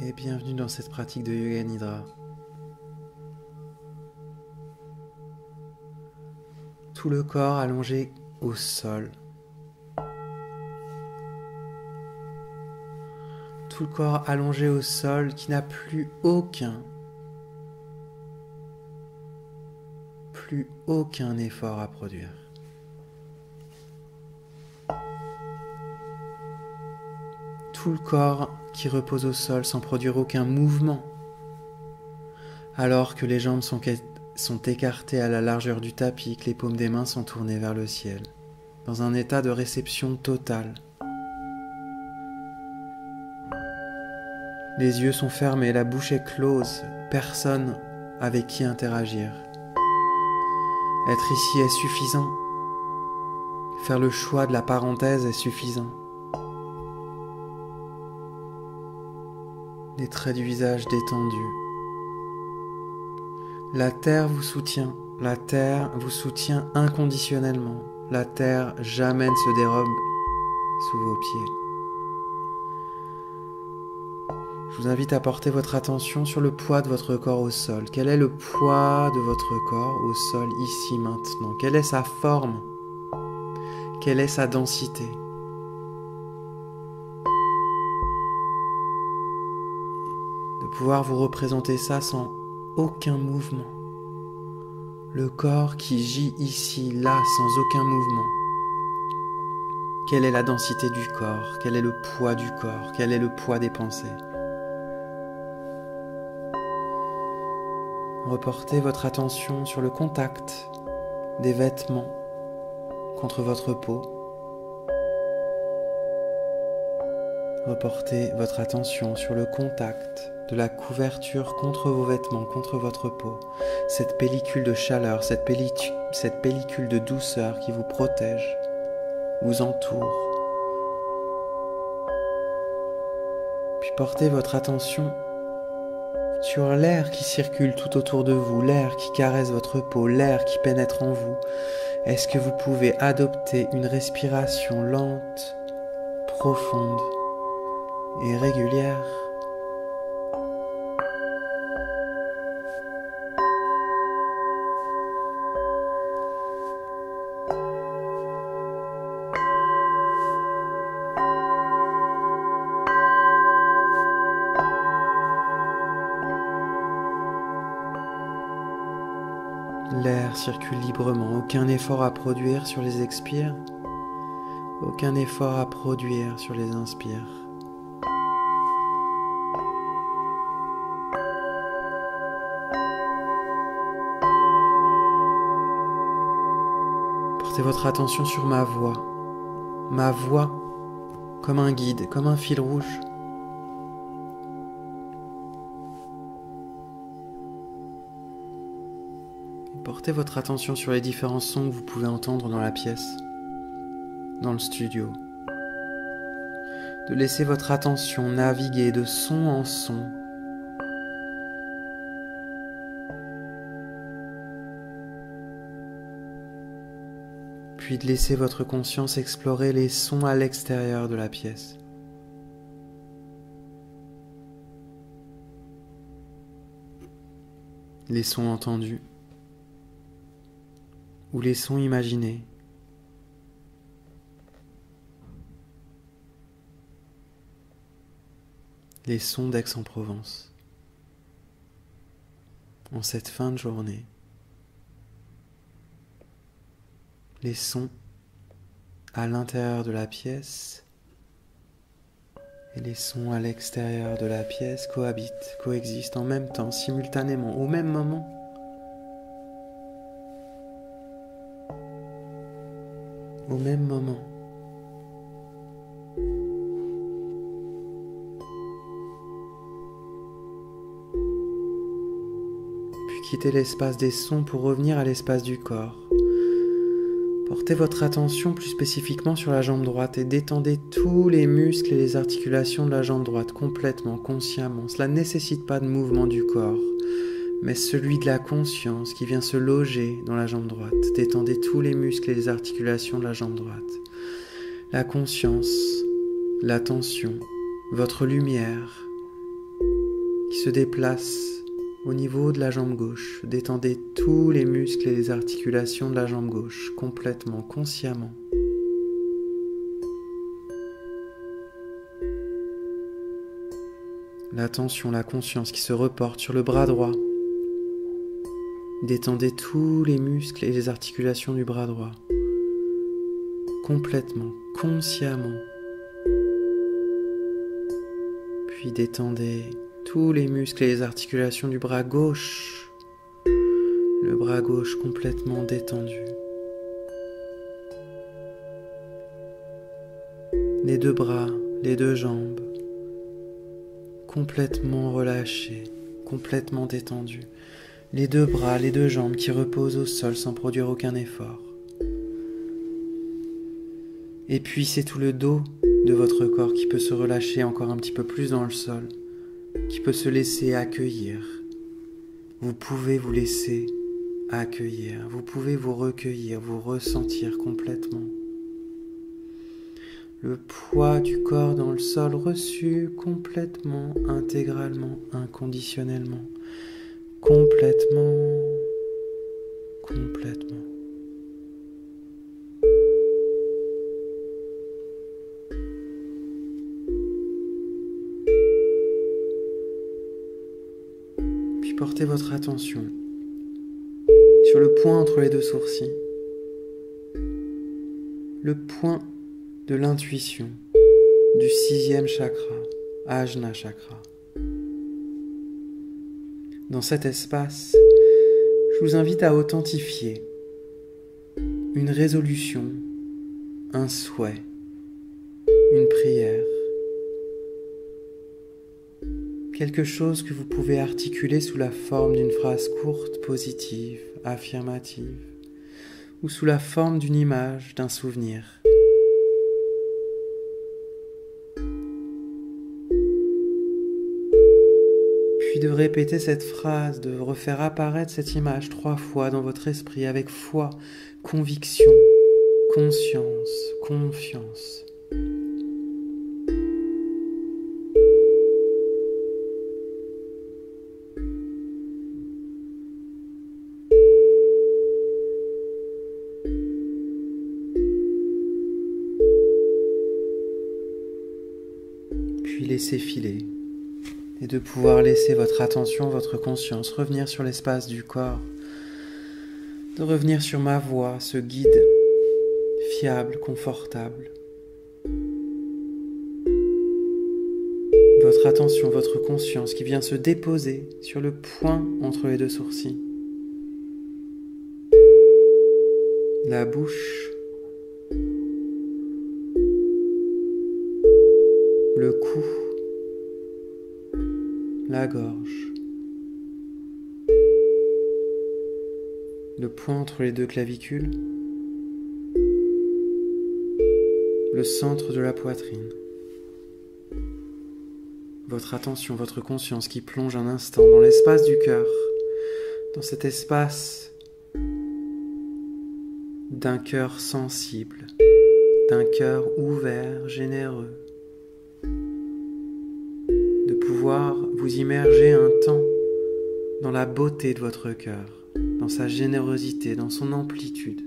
Et bienvenue dans cette pratique de Yoga Nidra. Tout le corps allongé au sol. Tout le corps allongé au sol qui n'a plus aucun effort à produire. Tout le corps qui repose au sol sans produire aucun mouvement, alors que les jambes sont écartées à la largeur du tapis, que les paumes des mains sont tournées vers le ciel, dans un état de réception totale. Les yeux sont fermés, la bouche est close, personne avec qui interagir. Être ici est suffisant. Faire le choix de la parenthèse est suffisant. Les traits du visage détendus. La terre vous soutient inconditionnellement. La terre jamais ne se dérobe sous vos pieds. Je vous invite à porter votre attention sur le poids de votre corps au sol. Quel est le poids de votre corps au sol ici maintenant? Quelle est sa forme? Quelle est sa densité? De pouvoir vous représenter ça sans aucun mouvement. Le corps qui gît ici, là, sans aucun mouvement. Quelle est la densité du corps? Quel est le poids du corps? Quel est le poids des pensées? Reportez votre attention sur le contact des vêtements contre votre peau. Reportez votre attention sur le contact de la couverture contre vos vêtements, contre votre peau. Cette pellicule de chaleur, cette pellicule de douceur qui vous protège, vous entoure. Puis portez votre attention sur l'air qui circule tout autour de vous, l'air qui caresse votre peau, l'air qui pénètre en vous. Est-ce que vous pouvez adopter une respiration lente, profonde et régulière? L'air circule librement, aucun effort à produire sur les expires, aucun effort à produire sur les inspires. Portez votre attention sur ma voix comme un guide, comme un fil rouge. Portez votre attention sur les différents sons que vous pouvez entendre dans la pièce, dans le studio. De laisser votre attention naviguer de son en son. Puis de laisser votre conscience explorer les sons à l'extérieur de la pièce. Les sons entendus. Ou les sons imaginés. Les sons d'Aix-en-Provence. En cette fin de journée, les sons à l'intérieur de la pièce et les sons à l'extérieur de la pièce coexistent en même temps, simultanément, au même moment. au même moment. Puis quittez l'espace des sons pour revenir à l'espace du corps. Portez votre attention plus spécifiquement sur la jambe droite et détendez tous les muscles et les articulations de la jambe droite complètement, consciemment. Cela ne nécessite pas de mouvement du corps, mais celui de la conscience qui vient se loger dans la jambe droite. Détendez tous les muscles et les articulations de la jambe droite. La conscience, l'attention, votre lumière qui se déplace au niveau de la jambe gauche. Détendez tous les muscles et les articulations de la jambe gauche, complètement, consciemment. L'attention, la conscience qui se reporte sur le bras droit. Détendez tous les muscles et les articulations du bras droit, complètement, consciemment. Puis détendez tous les muscles et les articulations du bras gauche, le bras gauche complètement détendu. Les deux bras, les deux jambes, complètement relâchés, complètement détendus. Les deux bras, les deux jambes qui reposent au sol sans produire aucun effort. Et puis c'est tout le dos de votre corps qui peut se relâcher encore un petit peu plus dans le sol, qui peut se laisser accueillir. Vous pouvez vous laisser accueillir, vous pouvez vous recueillir, vous ressentir complètement. Le poids du corps dans le sol reçu complètement, intégralement, inconditionnellement. Complètement. Puis portez votre attention sur le point entre les deux sourcils, le point de l'intuition du 6e chakra, Ajna chakra. Dans cet espace, je vous invite à authentifier une résolution, un souhait, une prière, quelque chose que vous pouvez articuler sous la forme d'une phrase courte, positive, affirmative, ou sous la forme d'une image, d'un souvenir. Puis de répéter cette phrase, de refaire apparaître cette image 3 fois dans votre esprit avec foi, conviction, conscience, confiance. Puis laissez filer. Et de pouvoir laisser votre attention, votre conscience revenir sur l'espace du corps, de revenir sur ma voix, ce guide fiable, confortable. Votre attention, votre conscience qui vient se déposer sur le point entre les deux sourcils. La bouche, le cou, la gorge, le point entre les deux clavicules, le centre de la poitrine. Votre attention, votre conscience qui plonge un instant dans l'espace du cœur, dans cet espace d'un cœur sensible, d'un cœur ouvert, généreux. De pouvoir vous immerger un temps dans la beauté de votre cœur, dans sa générosité, dans son amplitude.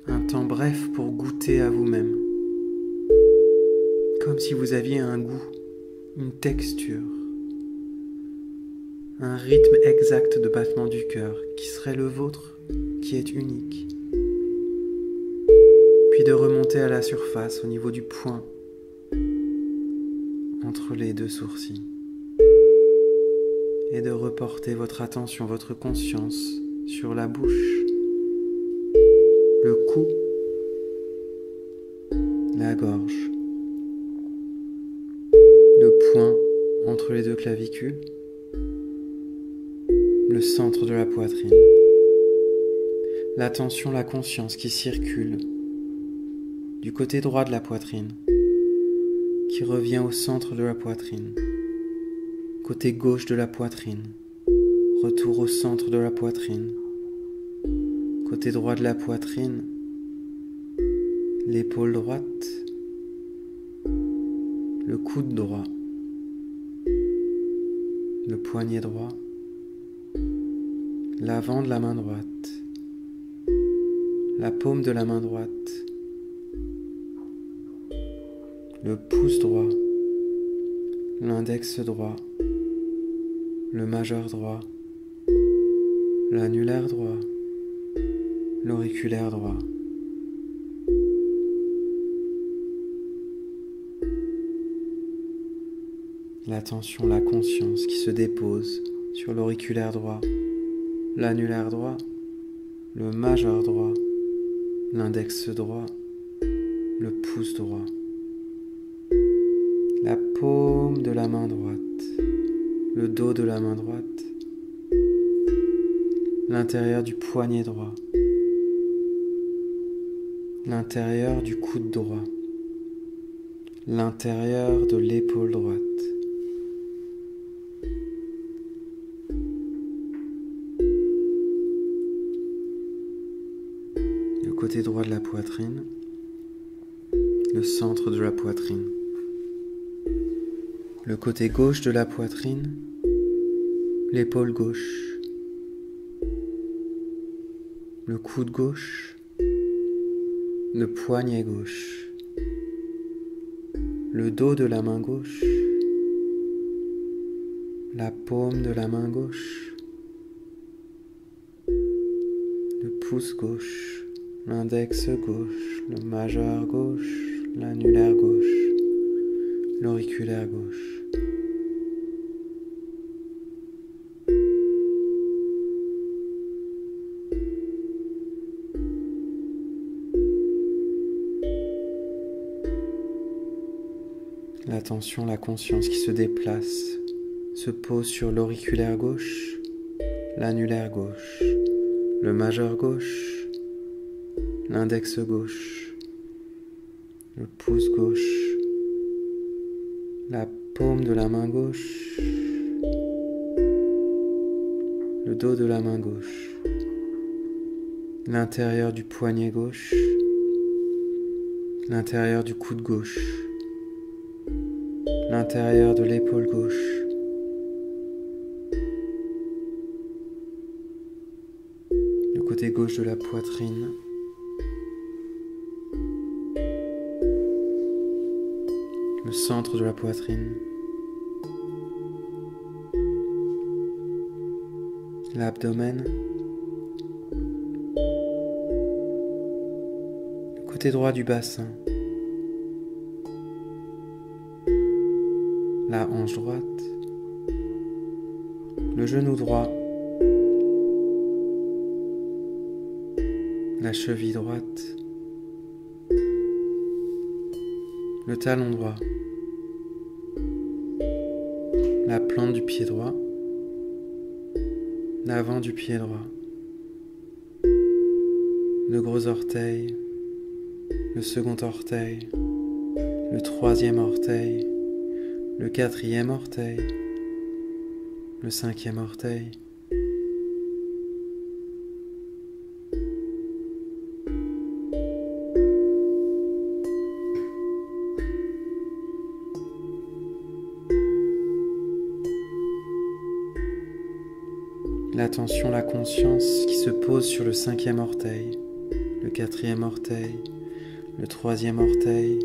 Un temps bref pour goûter à vous-même, comme si vous aviez un goût, une texture, un rythme exact de battement du cœur qui serait le vôtre, qui est unique. Puis de remonter à la surface au niveau du point entre les deux sourcils et de reporter votre attention, votre conscience sur la bouche, le cou, la gorge, le poing entre les deux clavicules, le centre de la poitrine, l'attention, la conscience qui circule du côté droit de la poitrine, qui revient au centre de la poitrine, côté gauche de la poitrine, retour au centre de la poitrine, côté droit de la poitrine, l'épaule droite, le coude droit, le poignet droit, l'avant de la main droite, la paume de la main droite, le pouce droit, l'index droit, le majeur droit, l'annulaire droit, l'auriculaire droit. L'attention, la conscience qui se dépose sur l'auriculaire droit, l'annulaire droit, le majeur droit, l'index droit, le pouce droit, la paume de la main droite, le dos de la main droite, l'intérieur du poignet droit, l'intérieur du coude droit, l'intérieur de l'épaule droite. Le côté droit de la poitrine, le centre de la poitrine, le côté gauche de la poitrine, l'épaule gauche, le coude gauche, le poignet gauche, le dos de la main gauche, la paume de la main gauche, le pouce gauche, l'index gauche, le majeur gauche, l'annulaire gauche, l'auriculaire gauche. L'attention, la conscience qui se déplace, se pose sur l'auriculaire gauche, l'annulaire gauche, le majeur gauche, l'index gauche, le pouce gauche, la paume de la main gauche, le dos de la main gauche, l'intérieur du poignet gauche, l'intérieur du coude gauche, l'intérieur de l'épaule gauche, le côté gauche de la poitrine, le centre de la poitrine, l'abdomen, le côté droit du bassin, la hanche droite, le genou droit, la cheville droite, le talon droit, la plante du pied droit, l'avant du pied droit, le gros orteil, le second orteil, le troisième orteil, le quatrième orteil, le cinquième orteil, l'attention, la conscience qui se pose sur le cinquième orteil, le quatrième orteil, le troisième orteil,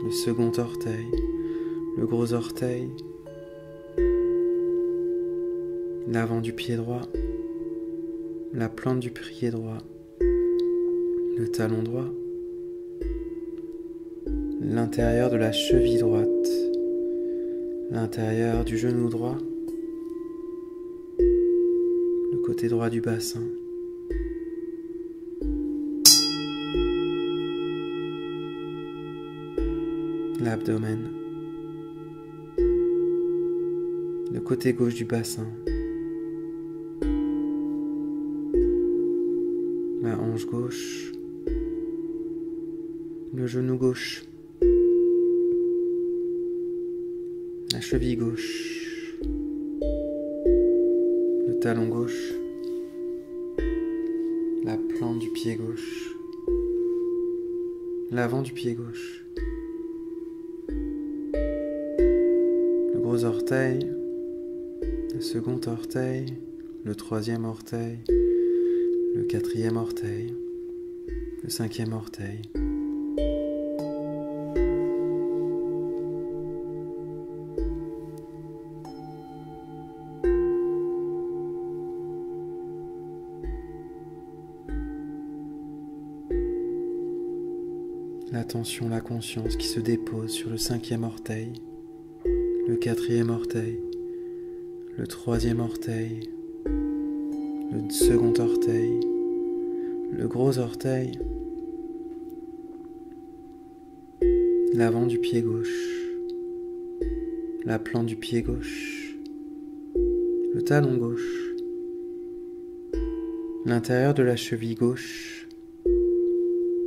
le second orteil, le gros orteil, l'avant du pied droit, la plante du pied droit, le talon droit, l'intérieur de la cheville droite, l'intérieur du genou droit, le côté droit du bassin, l'abdomen, le côté gauche du bassin, la hanche gauche, le genou gauche, la cheville gauche, le talon gauche, la plante du pied gauche, l'avant du pied gauche, le gros orteil, le second orteil, le troisième orteil, le quatrième orteil, le cinquième orteil. L'attention, la conscience qui se dépose sur le cinquième orteil, le quatrième orteil, le troisième orteil, le second orteil, le gros orteil, l'avant du pied gauche, la plante du pied gauche, le talon gauche, l'intérieur de la cheville gauche,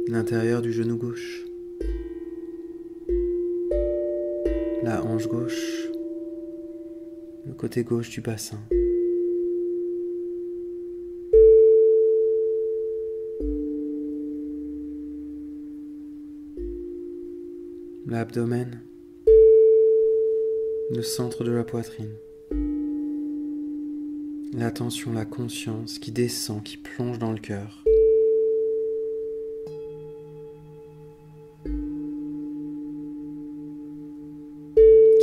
l'intérieur du genou gauche, la hanche gauche, le côté gauche du bassin. L'abdomen, le centre de la poitrine. L'attention, la conscience qui descend, qui plonge dans le cœur.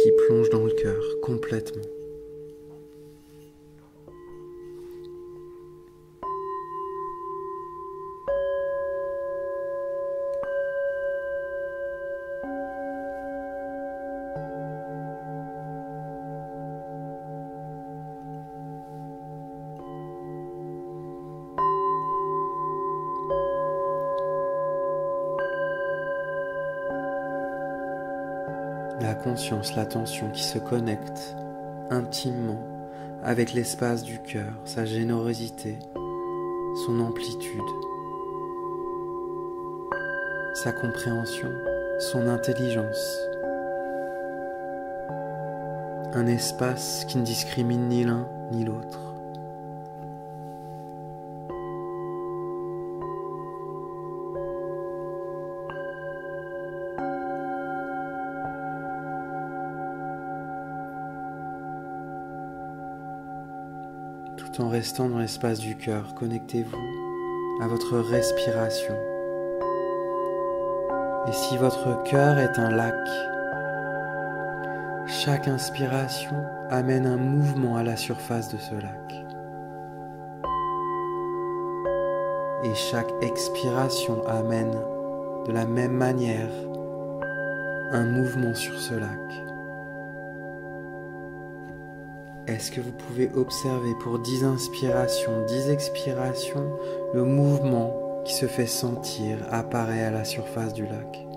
Qui plonge dans le cœur complètement. La conscience, l'attention qui se connecte intimement avec l'espace du cœur, sa générosité, son amplitude, sa compréhension, son intelligence. Un espace qui ne discrimine ni l'un ni l'autre. Tout en restant dans l'espace du cœur, connectez-vous à votre respiration. Et si votre cœur est un lac, chaque inspiration amène un mouvement à la surface de ce lac. Et chaque expiration amène de la même manière un mouvement sur ce lac. Est-ce que vous pouvez observer pour 10 inspirations, 10 expirations, le mouvement qui se fait sentir apparaît à la surface du lac?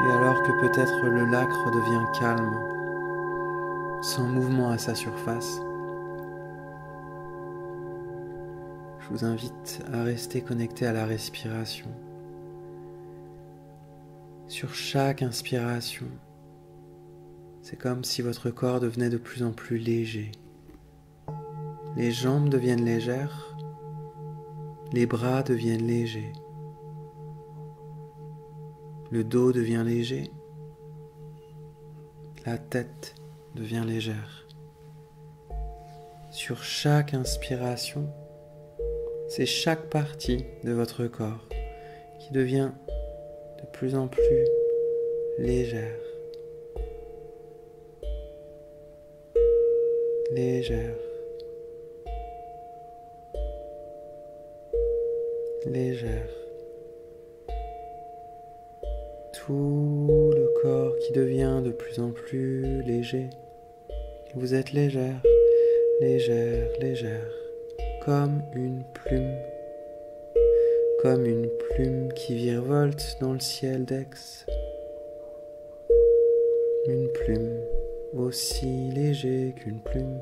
Et alors que peut-être le lac redevient calme, sans mouvement à sa surface, je vous invite à rester connecté à la respiration. Sur chaque inspiration, c'est comme si votre corps devenait de plus en plus léger. Les jambes deviennent légères, les bras deviennent légers. Le dos devient léger. La tête devient légère. Sur chaque inspiration, c'est chaque partie de votre corps qui devient de plus en plus légère. Légère. Légère. Tout le corps qui devient de plus en plus léger. Vous êtes légère, légère, légère, comme une plume. Comme une plume qui virevolte dans le ciel d'Aix. Une plume aussi léger qu'une plume.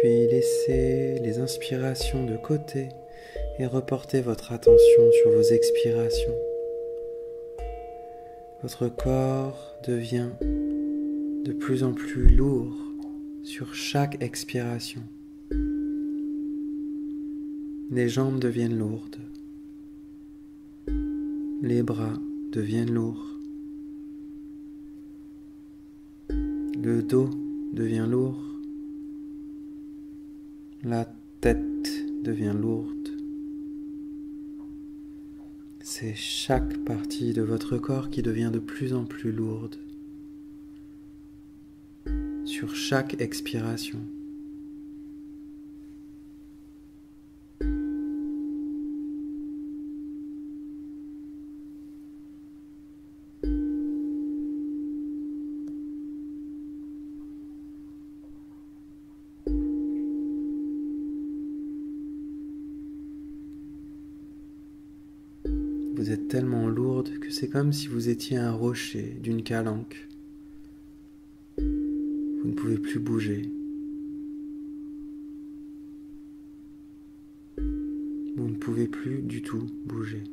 Puis laissez les inspirations de côté et reportez votre attention sur vos expirations. Votre corps devient de plus en plus lourd sur chaque expiration. Les jambes deviennent lourdes. Les bras deviennent lourds. Le dos devient lourd. La tête devient lourde. C'est chaque partie de votre corps qui devient de plus en plus lourde sur chaque expiration. Vous êtes tellement lourde que c'est comme si vous étiez un rocher d'une calanque. Vous ne pouvez plus bouger. Vous ne pouvez plus du tout bouger.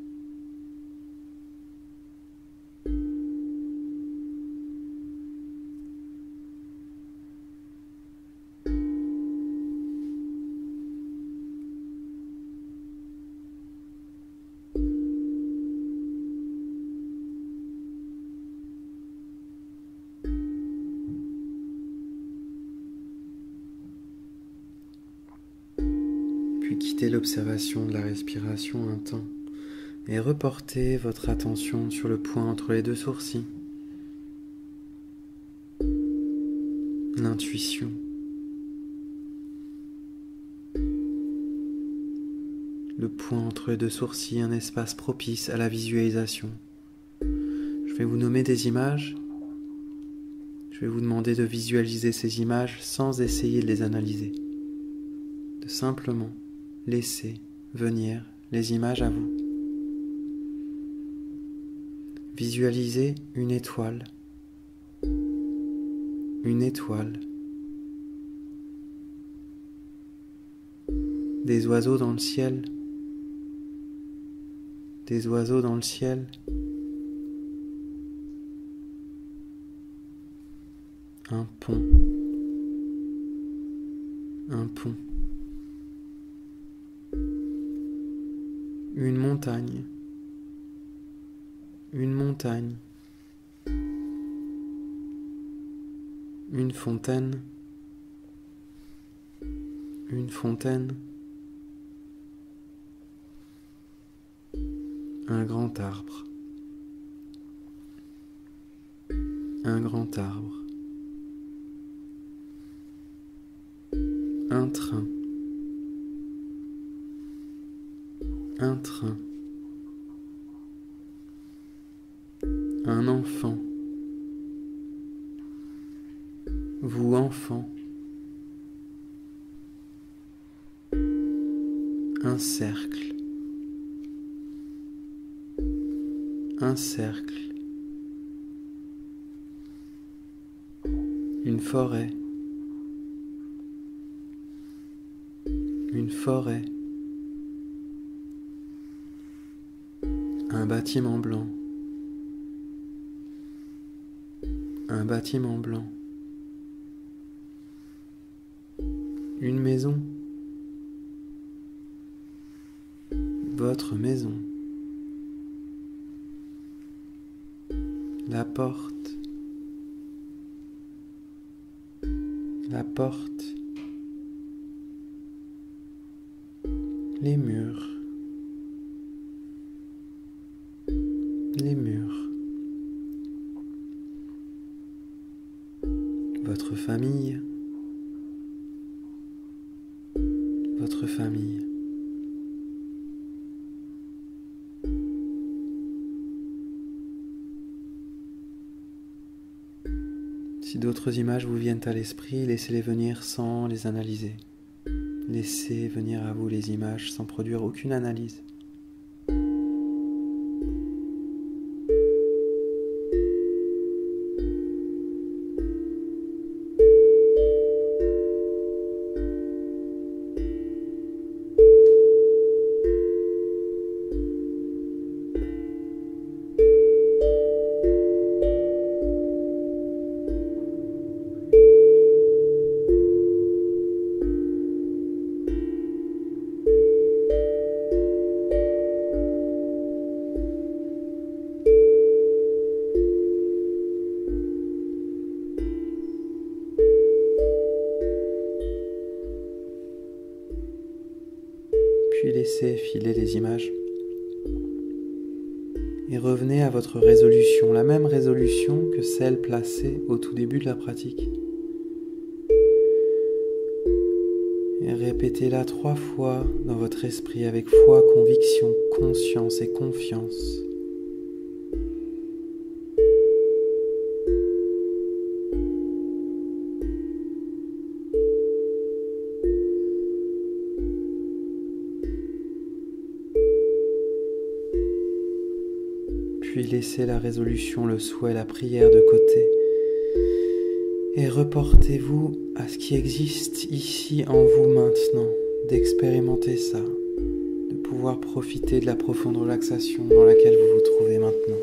Puis quittez l'observation de la respiration un temps et reportez votre attention sur le point entre les deux sourcils. L'intuition. Le point entre les deux sourcils, un espace propice à la visualisation. Je vais vous nommer des images. Je vais vous demander de visualiser ces images sans essayer de les analyser. De simplement laisser venir les images à vous. Visualisez une étoile. Une étoile. Des oiseaux dans le ciel. Des oiseaux dans le ciel. Un pont. Un pont. Une montagne. Une montagne. Une fontaine. Une fontaine. Un grand arbre. Un grand arbre. Un train. Un train. Un enfant. Vous enfant. Un cercle. Un cercle. une forêt, une forêt, un bâtiment blanc, un bâtiment blanc, une maison, votre maison, la porte, la porte, les murs, les murs, votre famille, votre famille. Si d'autres images vous viennent à l'esprit, laissez-les venir sans les analyser. Laissez venir à vous les images sans produire aucune analyse. Puis laissez filer les images et revenez à votre résolution, la même résolution que celle placée au tout début de la pratique. Et répétez-la 3 fois dans votre esprit avec foi, conviction, conscience et confiance. Puis laissez la résolution, le souhait, la prière de côté et reportez-vous à ce qui existe ici en vous maintenant, d'expérimenter ça, de pouvoir profiter de la profonde relaxation dans laquelle vous vous trouvez maintenant.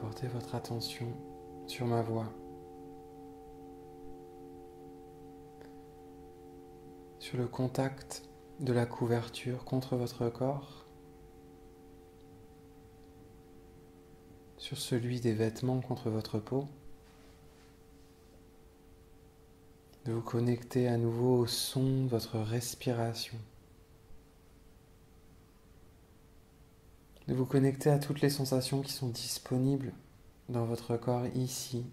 portez votre attention sur ma voix, sur le contact de la couverture contre votre corps, sur celui des vêtements contre votre peau, de vous connecter à nouveau au son de votre respiration, de vous connecter à toutes les sensations qui sont disponibles dans votre corps ici,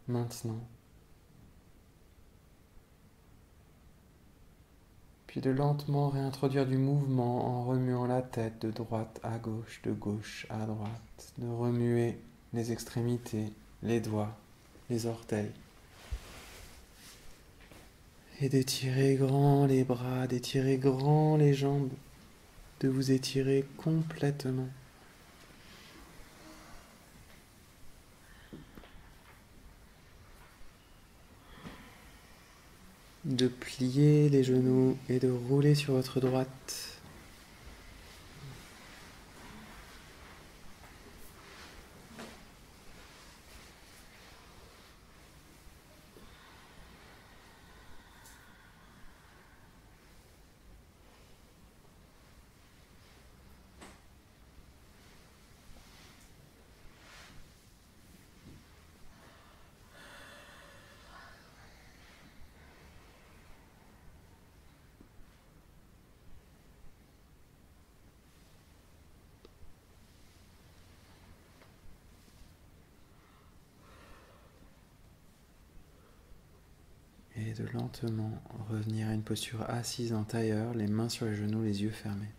maintenant. Puis de lentement réintroduire du mouvement en remuant la tête de droite à gauche, de gauche à droite, de remuer les extrémités, les doigts, les orteils. Et d'étirer grand les bras, d'étirer grand les jambes, de vous étirer complètement. De plier les genoux et de rouler sur votre droite. Et de lentement revenir à une posture assise en tailleur, les mains sur les genoux, les yeux fermés.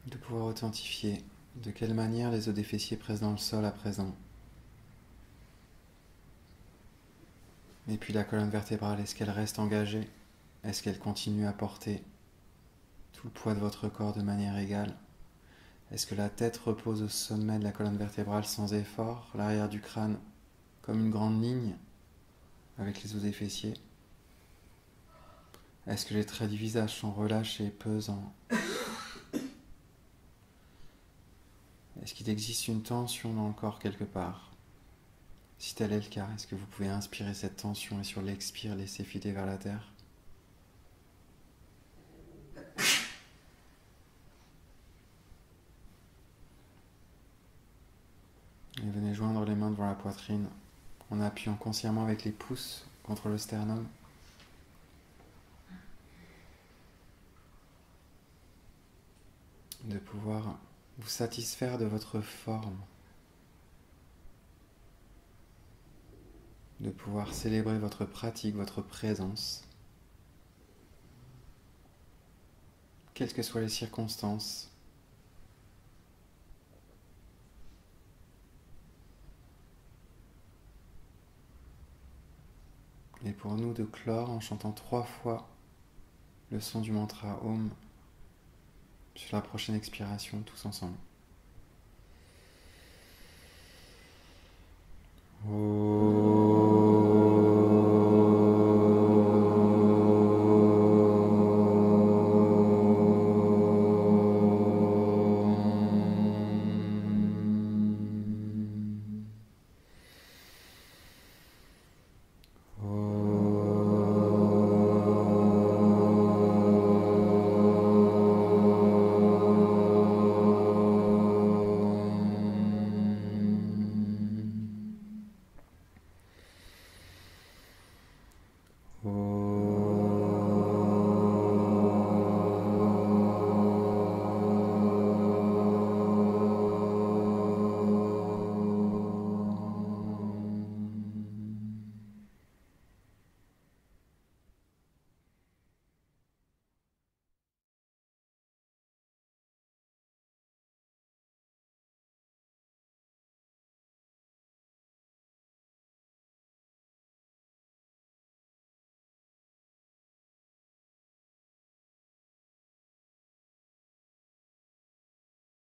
De pouvoir authentifier de quelle manière les os des fessiers pressent dans le sol à présent. Et puis la colonne vertébrale, est-ce qu'elle reste engagée? Est-ce qu'elle continue à porter tout le poids de votre corps de manière égale? Est-ce que la tête repose au sommet de la colonne vertébrale sans effort, l'arrière du crâne comme une grande ligne avec les os des fessiers? Est-ce que les traits du visage sont relâchés, pesants? Est-ce qu'il existe une tension dans le corps quelque part? Si tel est le cas, est-ce que vous pouvez inspirer cette tension et sur l'expire laisser filer vers la terre? Et venez joindre les mains devant la poitrine en appuyant consciemment avec les pouces contre le sternum. De pouvoir vous satisfaire de votre forme. De pouvoir célébrer votre pratique, votre présence. Quelles que soient les circonstances. Et pour nous de clore en chantant 3 fois le son du mantra Om sur la prochaine expiration tous ensemble. Om.